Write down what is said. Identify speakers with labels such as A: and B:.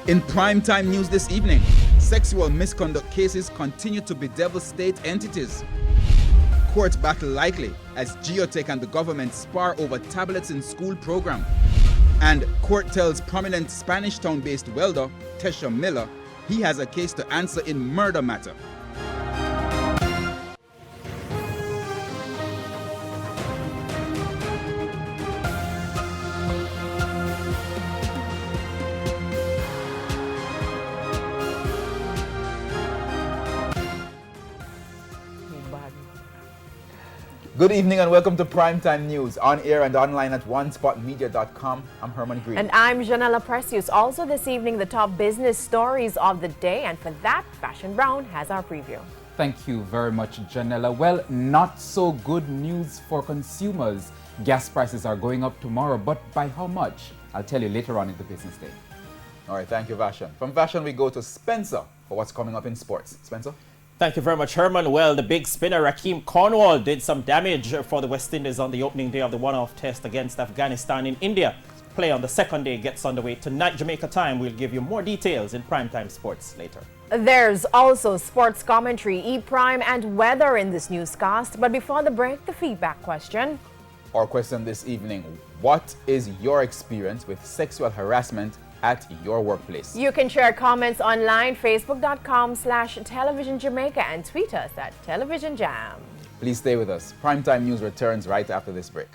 A: In primetime news this evening, sexual misconduct cases continue to bedevil state entities. Court battle likely as Geotech and the government spar over tablets in school program. And court tells prominent Spanish Town-based welder Tesha Miller he has a case to answer in murder matter. Good evening and welcome to Primetime News, on air and online at onespotmedia.com. I'm Herman Green.
B: And I'm Janella Precious. Also this evening, the top business stories of the day. And for that, Fashion Brown has our preview.
C: Thank you very much, Janella. Well, not so good news for consumers. Gas prices are going up tomorrow, but by how much? I'll tell you later on in the business day.
A: All right, thank you, Fashion. From Fashion, we go to Spencer for what's coming up in sports. Spencer?
D: Thank you very much, Herman. Well, the big spinner Raheem Cornwall did some damage for the West Indies on the opening day of the one-off test against Afghanistan in India. Play on the second day gets underway tonight, Jamaica time. We'll give you more details in Primetime Sports later.
B: There's also sports commentary, E-Prime, and weather in this newscast. But before the break, the feedback question.
A: Our question this evening: what is your experience with sexual harassment at your workplace?
B: You can share comments online, facebook.com/Television Jamaica, and tweet us at Television Jam.
A: Please stay with us. Primetime News returns right after this break.